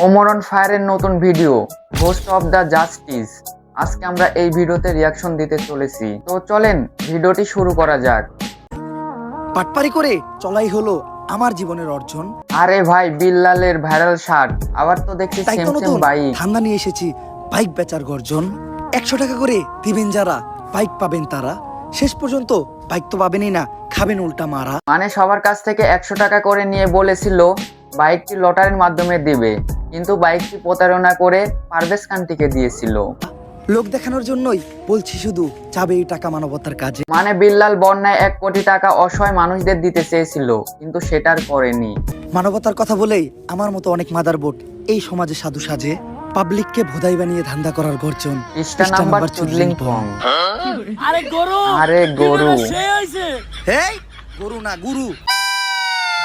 Omar on ফায়ারের নতুন video ghost of the justice. আজকে আমরা এই ভিডিওতে রিয়াকশন দিতে চলেছি, তো চলেন ভিডিওটি শুরু করা যাক। পাটপারি করে চলাই হলো আমার জীবনের অর্জন। আরে ভাই, বিল্লালের ভাইরাল শার্ট, আবার তো দেখছি তাই সেম তো সেম নতুন বাইক। ঠান্ডা নিয়ে এসেছি, বাইক বেচার গর্জন। 100 টাকা করে দিবেন যারা, বাইক পাবেন তারা। শেষ পর্যন্ত বাইক তো পাবেনই না, খাবেন উল্টা মারা। মানে সবার কাছ থেকে 100 টাকা করে নিয়ে বলেছিল বাইকটি লটারির মাধ্যমে দিবে, কিন্তু বাইকটি প্রতারণা করে পারভেজ খানটিকে দিয়েছিল। লোক দেখানোর জন্যই বলছি, শুধু চাবে এই টাকা মানবতার কাজে। মানে বিল্লাল বন্যায় 1 কোটি টাকা অসহায় মানুষদের দিতে চেয়েছিল, কিন্তু সেটার করেনি। মানবতার কথা বলেই আমার মতো অনেক মাদারবোর্ড এই সমাজে সাধু সাজে। পাবলিককে ভোদাই বানিয়ে ধান্দা করার গর্জন। পৃষ্ঠা নাম্বার চুদলিং পং। আরে গরু, আরে গরু, সে হইছে। হেই গরু না গুরু।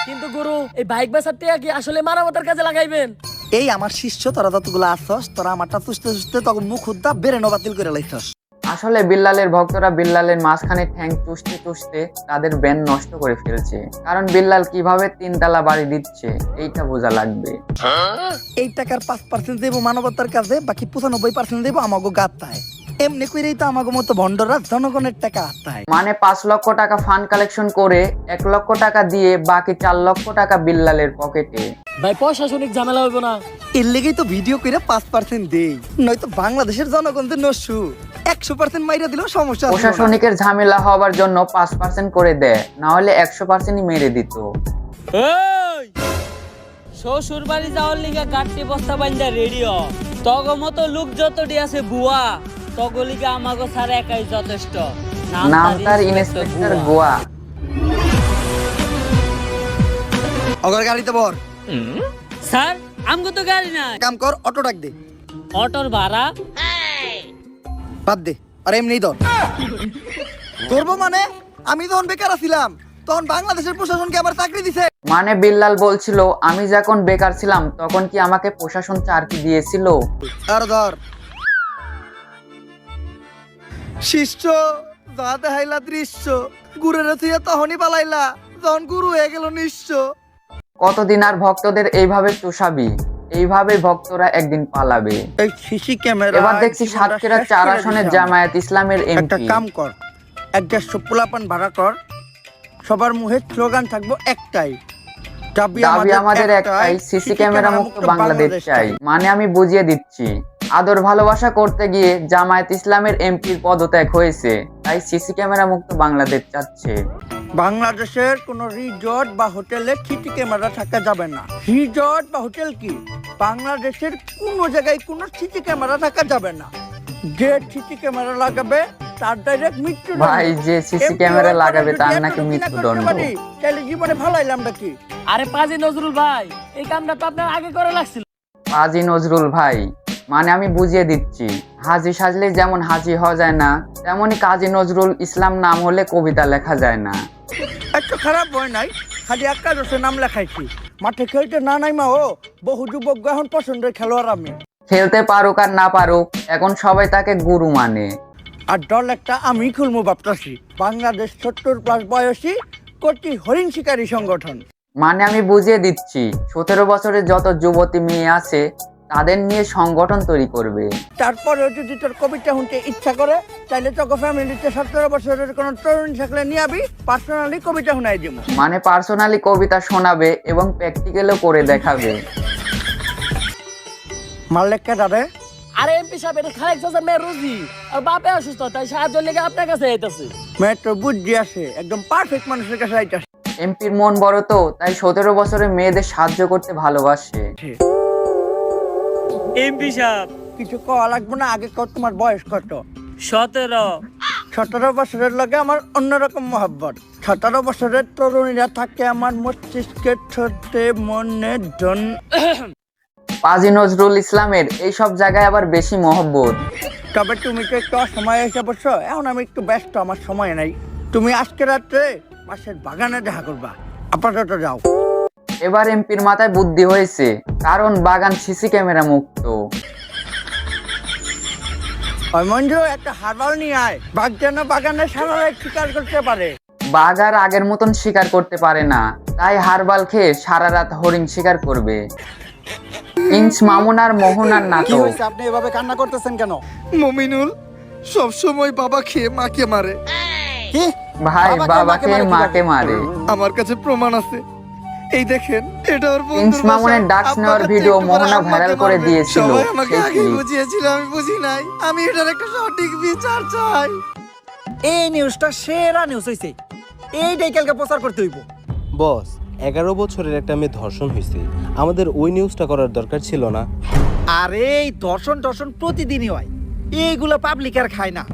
কিন্তু গরু, এই বাইক বেচার টাকা কি আসলে মানবতার কাজে লাগাইবেন? এই আমার শিষ্য, তোরা যতগুলো আসছস, তোরা আমারটা তুষতে তুষতে তখন মুখ উদ্দা বেরেনো বাতিল করে লাইছস। আসলে বিল্লালের ভক্তরা বিল্লালের মাঝখানে ঠ্যাং চুষতে চুষতে তাদের ব্যান নষ্ট করে ফেলছে, কারণ বিল্লাল কিভাবে 3 তালা বাড়ি দিচ্ছে এইটা বোঝা লাগবে। এই টাকার 5% দেবো মানবতার কাজে, বাকি 95% দেবো আমাগো গাত্তায়। এমনি করেই তো আমাগো মতো ভন্ডরা জনগণের টাকা আত্মায়। মানে 5 লক্ষ টাকা ফান্ড কালেকশন করে 1 লক্ষ টাকা দিয়ে বাকি 4 লক্ষ টাকা বিল্লালের পকেটে। ভাই প্রশাসনিক ঝামেলা হইব না? এর লেগেই তো ভিডিও করে 5% দেই, নয়তো বাংলাদেশের জনগণদের নসু 100% মাইরা দিলেও সমস্যা আছে না। প্রশাসনিকের ঝামেলা হওয়ার জন্য 5% করে দেয়, না হলে 100%ই মেরে দিত। এই শ্বশুর বাড়ি যাওয়ার লিগা গাড়ি বস্তা বাইন্দা রেডিও। তগ মতো লোক যতটি আছে বুয়া, তগ লিগা আমাগো ছাড়া একাই যথেষ্ট। নাম তার ইন্সপেক্টর গোয়া। অগর গাড়িতে বর, স্যার আমগো তো গাড়ি নাই। কাম কর, অটো ডাক দে। অটোর ভাড়া বাদ দে, আর এমনি ধর। ধরবো মানে? আমি যখন বেকার ছিলাম তখন বাংলাদেশের প্রশাসনকে আবার চাকরি দিছে। মানে বিল্লাল বলছিল আমি যখন বেকার ছিলাম তখন কি আমাকে প্রশাসন চাকরি দিয়েছিল? আর ধর শিষ্য, যা দেখাইলা দৃশ্য, গুরের থুইয়া তখনই পালাইলা যখন গুরু হয়ে গেল নিঃস্ব। কতদিন আর ভক্তদের এইভাবে চুষাবি? এইভাবে ভক্তরা একদিন পালাবে। এই সিসি ক্যামেরা এবার দেখছি সাতক্ষীরা 4 আসনের জামায়াত ইসলামের একটা এমপি। কাম কর, 150 পোলাপান ভাড়া কর, সবার মুখে স্লোগান থাকবো একটাই, দাবি আমাদের একটাই, সিসি ক্যামেরা মুক্ত বাংলাদেশ চাই। মানে আমি বুঝিয়ে দিচ্ছি, আদর ভালোবাসা করতে গিয়ে জামায়াত ইসলামের এমপির পদত্যাগ হয়েছে, তাই সিসি ক্যামেরা মুক্ত বাংলাদেশ চাচ্ছে। বাংলাদেশের কোন রিসর্ট বা হোটেলে সিসি ক্যামেরা থাকা যাবে না। রিসর্ট বা হোটেল কি, বাংলাদেশের কোনো জায়গায় কোনো সিসি ক্যামেরা থাকা যাবে না। যে সিসি ক্যামেরা লাগাবে তার ডাইরেক্ট মৃত্যুদণ্ড। ভাই, যে সিসি ক্যামেরা লাগাবে তার নাকি মৃত্যুদণ্ড। তাহলে জীবনে ভালো হইলামটা কি? আরে পাজি নজরুল ভাই, এই কামটা তো আপনার আগে করে লাগছিল। হাজি নজরুল ভাই, মানে আমি বুঝিয়ে দিচ্ছি, হাজি সাজলে যেমন হাজি হওয়া যায় না, তেমনি কাজী নজরুল ইসলাম নাম হলে কবিতা লেখা যায় না। একটু খারাপ হয় নাই, খালি একটা দোষে নাম লেখাইছি। মাঠে খেলতে না নাই মা, ও বহু যুবক এখন পছন্দের খেলোয়াড় আমি। খেলতে পারুক আর না পারুক, এখন সবাই তাকে গুরু মানে। আর দল একটা আমি খুলবো ভাবতাছি, বাংলাদেশ 70+ বয়সী কোটি হরিণ শিকারী সংগঠন। মানে আমি বুঝিয়ে দিচ্ছি, 17 বছরের যত যুবতী মেয়ে আছে তাদের নিয়ে সংগঠন তৈরি করবে। তারপরে যদি তোর কবিতা শুনতে ইচ্ছা করে, তাইলে তোকে ফ্যামিলিতে 17 বছরের কোনো তরুণ থাকলে নিয়ে আবি, পার্সোনালি কবিতা শোনাই দিব। মানে পার্সোনালি কবিতা শোনাবে এবং প্র্যাকটিক্যালও করে দেখাবে। মাল্লেককে দাদে, আরে এমপি সাহেব, এটা খালেক চাচার মেয়ে রুজি, আর বাপে অসুস্থ, তাই সাহায্যের লেগে আপনার কাছে আইতাছে। মেয়ের তোর বুদ্ধি আছে, একদম পারফেক্ট মানুষের কাছে আইতাছে। এমপির মন বড় তো, তাই 17 বছরের মেয়েদের সাহায্য করতে ভালোবাসে। এমপি সাহেব কিছু কওয়া লাগবে না, আগে কর তোমার বয়স কত? 17। 17 বছরের লগে আমার অন্যরকম মহব্বত। 17 বছরের তরুণীরা থাকে আমার মস্তিষ্কে, ছোটে মনে জন। কাজী নজরুল ইসলামের এইসব জায়গায় আবার বেশি মহব্বত। তবে তুমি তো একটু অসময় এসে বসছো, এখন আমি একটু ব্যস্ত, আমার সময় নাই। তুমি আজকে রাত্রে পাশের বাগানে দেখা করবা, আপাতত যাও। এবার এমপির মাথায় বুদ্ধি হয়েছে, কারণ বাগান সিসি ক্যামেরা মুক্ত। ওই মঞ্জু, একটা হারবাল নিয়ে আয়, বাঘ যেন বাগানে সারা রাত শিকার করতে পারে। বাঘ আর আগের মতন শিকার করতে পারে না, তাই হারবাল খেয়ে সারা রাত হরিণ শিকার করবে। প্রিন্স মামুন আর মোহনার কি নাটক। হয়েছে, আপনি এভাবে কান্না করতেছেন কেন? মমিনুল সব সময় বাবা খেয়ে মাকে মারে। কি ভাই বাবাকে বাবাকে মারে কিভাবে? মাকে মারে। আমার কাছে প্রমাণ আছে, এই দেখেন, এটা ওর প্রিন্স বন্ধুর মামুনের বাসা। ডাক্স আব্বা নেওয়ার কাছে ভিডিও একটু পরে মোহনা আম্মাকে ভাইরাল করে মারবে। দিয়েছিল। সবাই আমাকে সেই আগে clip। বুঝিয়েছিল, আমি বুঝি নাই। আমি এটার একটা সঠিক বিচার চাই। এই নিউজটা সেরা নিউজ হইছে, এইটাই কালকে প্রচার করতে হইব। বস 11 বছরের একটা মেয়ে ধর্ষণ হয়েছে, আমাদের ওই নিউজটা করার দরকার ছিল না? আরে এই দর্শন প্রতিদিনই হয়, এইগুলো পাবলিক আর খায় না।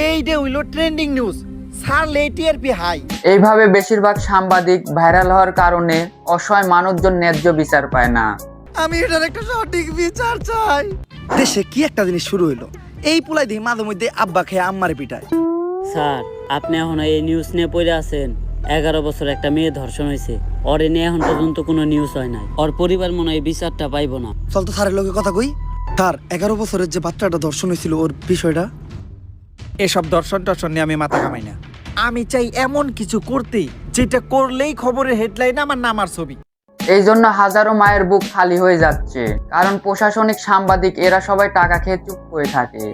এইটা হইলো ট্রেন্ডিং নিউজ, ছাড়লে টিআরপি হাই। এইভাবে বেশিরভাগ সাংবাদিক ভাইরাল হওয়ার কারণে অসহায় মানুষজন ন্যায্য বিচার পায় না। আমি এটার একটা সঠিক বিচার চাই। দেশে কি একটা জিনিস শুরু হইলো, এই পুলাই দিয়ে মাঝে মধ্যে আব্বা খেয়ে আম্মারে পিটায়। স্যার আপনি এখন এই নিউজ নিয়ে পড়ে আছেন, 11 বছর একটা মেয়ে ধর্ষণ হয়েছে, ওর এ নিয়ে এখন পর্যন্ত কোনো নিউজ হয় নাই। ওর পরিবার মনে হয় এই বিচারটা পাইবো না। চল তো স্যারের লোকে কথা কই। স্যার 11 বছরের যে বাচ্চাটা ধর্ষণ হয়েছিল ওর বিষয়টা। এসব দর্শন নিয়ে আমি মাথা কামাই না। আমি চাই এমন কিছু করতে যেটা করলেই খবরের হেডলাইন আমার নাম আর ছবি। এই জন্য হাজারো মায়ের বুক খালি হয়ে যাচ্ছে, কারণ প্রশাসনিক সাংবাদিক এরা সবাই টাকা খেয়ে চুপ করে থাকে।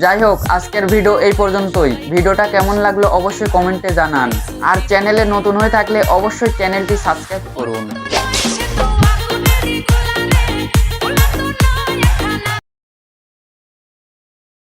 যাই হোক, আজকের ভিডিও এই পর্যন্তই। ভিডিওটা কেমন লাগলো অবশ্যই কমেন্টে জানান, আর চ্যানেলে নতুন হয়ে থাকলে অবশ্যই চ্যানেলটি সাবস্ক্রাইব করুন।